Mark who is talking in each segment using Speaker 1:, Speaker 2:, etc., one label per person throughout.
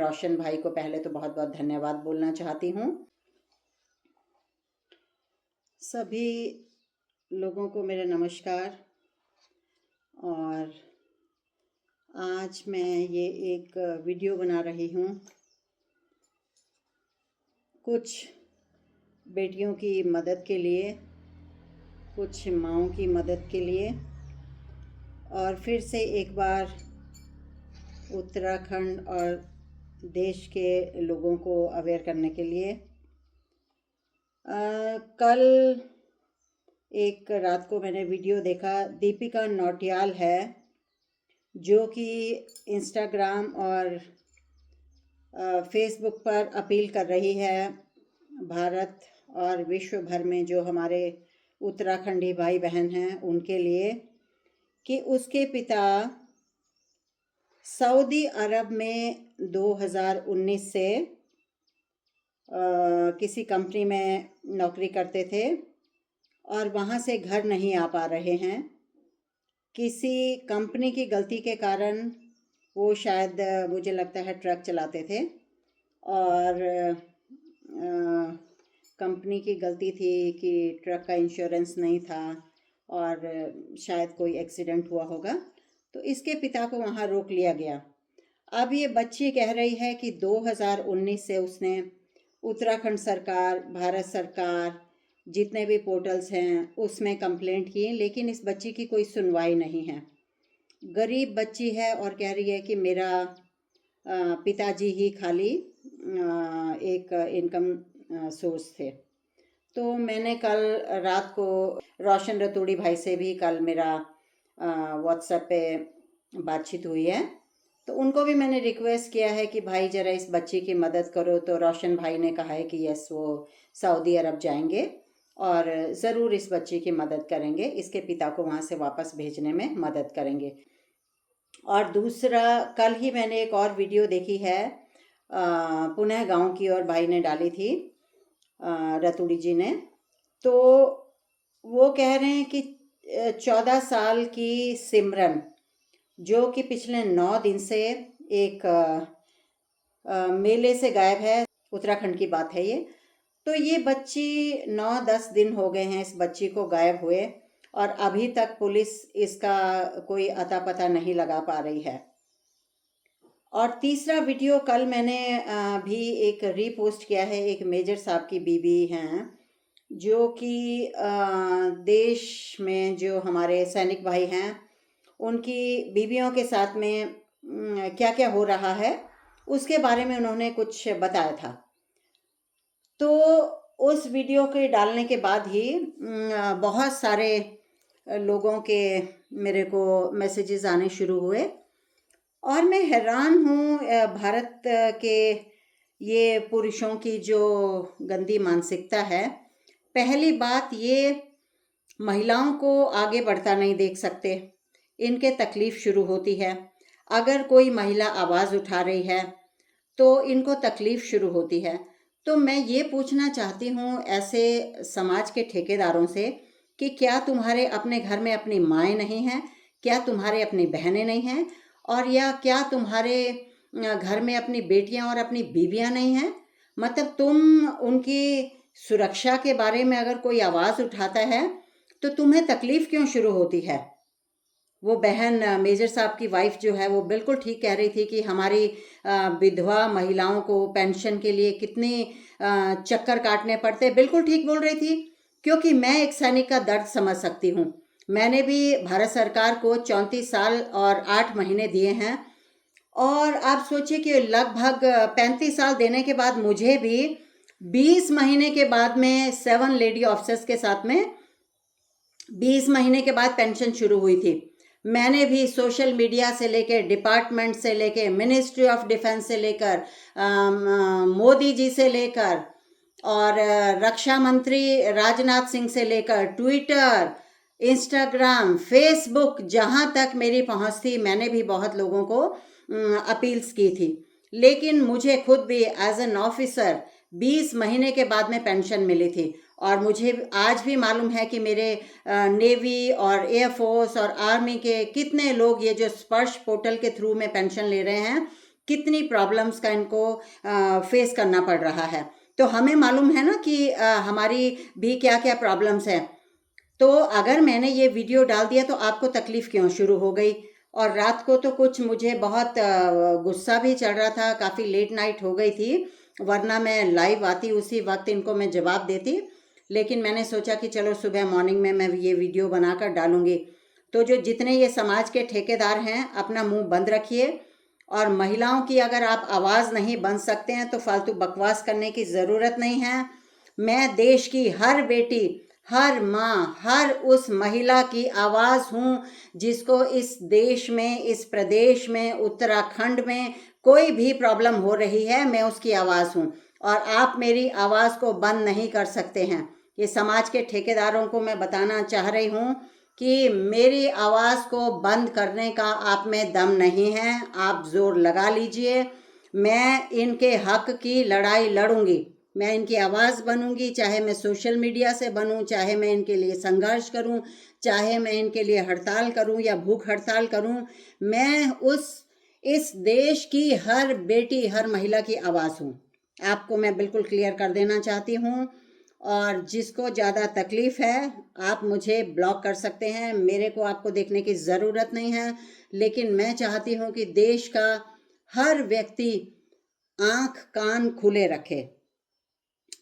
Speaker 1: रोशन भाई को पहले तो बहुत बहुत धन्यवाद बोलना चाहती हूँ। सभी लोगों को मेरा नमस्कार। और आज मैं ये एक वीडियो बना रही हूँ कुछ बेटियों की मदद के लिए, कुछ माँओं की मदद के लिए, और फिर से एक बार उत्तराखंड और देश के लोगों को अवेयर करने के लिए। कल एक रात को मैंने वीडियो देखा, दीपिका नौटियाल है जो कि इंस्टाग्राम और फेसबुक पर अपील कर रही है भारत और विश्व भर में जो हमारे उत्तराखंडी भाई बहन हैं उनके लिए, कि उसके पिता सऊदी अरब में 2019 से किसी कंपनी में नौकरी करते थे और वहाँ से घर नहीं आ पा रहे हैं। किसी कंपनी की गलती के कारण, वो शायद मुझे लगता है ट्रक चलाते थे और कंपनी की गलती थी कि ट्रक का इंश्योरेंस नहीं था और शायद कोई एक्सीडेंट हुआ होगा, तो इसके पिता को वहाँ रोक लिया गया। अब ये बच्ची कह रही है कि 2019 से उसने उत्तराखंड सरकार, भारत सरकार, जितने भी पोर्टल्स हैं उसमें कंप्लेंट की, लेकिन इस बच्ची की कोई सुनवाई नहीं है। गरीब बच्ची है और कह रही है कि मेरा पिताजी ही खाली एक इनकम सोर्स थे। तो मैंने कल रात को रोशन रतूड़ी भाई से भी कल मेरा व्हाट्सएप पे बातचीत हुई है, तो उनको भी मैंने रिक्वेस्ट किया है कि भाई ज़रा इस बच्ची की मदद करो। तो रोशन भाई ने कहा है कि यस, वो सऊदी अरब जाएंगे और ज़रूर इस बच्ची की मदद करेंगे, इसके पिता को वहाँ से वापस भेजने में मदद करेंगे। और दूसरा, कल ही मैंने एक और वीडियो देखी है पुनः गांव की, और भाई ने डाली थी रतूड़ी जी ने। तो वो कह रहे हैं कि 14 साल की सिमरन जो कि पिछले 9 दिन से एक मेले से गायब है, उत्तराखंड की बात है ये। तो ये बच्ची 9-10 दिन हो गए हैं इस बच्ची को गायब हुए और अभी तक पुलिस इसका कोई अता पता नहीं लगा पा रही है। और तीसरा वीडियो कल मैंने भी एक रीपोस्ट किया है, एक मेजर साहब की बीबी हैं जो कि देश में जो हमारे सैनिक भाई हैं उनकी बीवियों के साथ में क्या क्या हो रहा है उसके बारे में उन्होंने कुछ बताया था। तो उस वीडियो के डालने के बाद ही बहुत सारे लोगों के मेरे को मैसेजेस आने शुरू हुए और मैं हैरान हूँ भारत के ये पुरुषों की जो गंदी मानसिकता है। पहली बात, ये महिलाओं को आगे बढ़ता नहीं देख सकते, इनके तकलीफ शुरू होती है। अगर कोई महिला आवाज़ उठा रही है तो इनको तकलीफ शुरू होती है। तो मैं ये पूछना चाहती हूँ ऐसे समाज के ठेकेदारों से कि क्या तुम्हारे अपने घर में अपनी माएँ नहीं हैं? क्या तुम्हारे अपनी बहनें नहीं हैं? और या क्या तुम्हारे घर में अपनी बेटियां और अपनी बीवियां नहीं हैं? मतलब तुम उनकी सुरक्षा के बारे में अगर कोई आवाज़ उठाता है तो तुम्हें तकलीफ क्यों शुरू होती है? वो बहन मेजर साहब की वाइफ जो है वो बिल्कुल ठीक कह रही थी कि हमारी विधवा महिलाओं को पेंशन के लिए कितने चक्कर काटने पड़ते, बिल्कुल ठीक बोल रही थी। क्योंकि मैं एक सैनिक का दर्द समझ सकती हूँ। मैंने भी भारत सरकार को 34 साल और 8 महीने दिए हैं और आप सोचिए कि लगभग 35 साल देने के बाद मुझे भी 20 महीने के बाद में 7 लेडी ऑफिसर्स के साथ में 20 महीने के बाद पेंशन शुरू हुई थी। मैंने भी सोशल मीडिया से लेकर, डिपार्टमेंट से लेकर, मिनिस्ट्री ऑफ डिफेंस से लेकर, मोदी जी से लेकर और रक्षा मंत्री राजनाथ सिंह से लेकर, ट्विटर, इंस्टाग्राम, फेसबुक, जहाँ तक मेरी पहुँच थी मैंने भी बहुत लोगों को अपील्स की थी। लेकिन मुझे खुद भी एज एन ऑफिसर 20 महीने के बाद में पेंशन मिली थी। और मुझे आज भी मालूम है कि मेरे नेवी और एयरफोर्स और आर्मी के कितने लोग ये जो स्पर्श पोर्टल के थ्रू में पेंशन ले रहे हैं, कितनी प्रॉब्लम्स का इनको फेस करना पड़ रहा है। तो हमें मालूम है ना कि हमारी भी क्या क्या प्रॉब्लम्स हैं। तो अगर मैंने ये वीडियो डाल दिया तो आपको तकलीफ क्यों शुरू हो गई? और रात को तो कुछ मुझे बहुत गुस्सा भी चढ़ रहा था, काफ़ी लेट नाइट हो गई थी, वरना मैं लाइव आती उसी वक्त इनको मैं जवाब देती। लेकिन मैंने सोचा कि चलो सुबह मॉर्निंग में मैं ये वीडियो बनाकर डालूंगी। तो जो जितने ये समाज के ठेकेदार हैं, अपना मुंह बंद रखिए। और महिलाओं की अगर आप आवाज़ नहीं बन सकते हैं तो फालतू बकवास करने की ज़रूरत नहीं है। मैं देश की हर बेटी, हर माँ, हर उस महिला की आवाज़ हूँ जिसको इस देश में, इस प्रदेश में, उत्तराखंड में कोई भी प्रॉब्लम हो रही है, मैं उसकी आवाज़ हूँ। और आप मेरी आवाज़ को बंद नहीं कर सकते हैं। ये समाज के ठेकेदारों को मैं बताना चाह रही हूँ कि मेरी आवाज़ को बंद करने का आप में दम नहीं है। आप जोर लगा लीजिए, मैं इनके हक की लड़ाई लड़ूंगी। मैं इनकी आवाज़ बनूंगी, चाहे मैं सोशल मीडिया से बनूं, चाहे मैं इनके लिए संघर्ष करूं, चाहे मैं इनके लिए हड़ताल करूं या भूख हड़ताल करूं। मैं इस देश की हर बेटी, हर महिला की आवाज़ हूं। आपको मैं बिल्कुल क्लियर कर देना चाहती हूं। और जिसको ज़्यादा तकलीफ़ है, आप मुझे ब्लॉक कर सकते हैं, मेरे को आपको देखने की ज़रूरत नहीं है। लेकिन मैं चाहती हूँ कि देश का हर व्यक्ति आँख कान खुले रखे।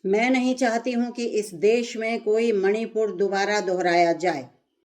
Speaker 1: मैं नहीं चाहती हूँ कि इस देश में कोई मणिपुर दोबारा दोहराया जाए।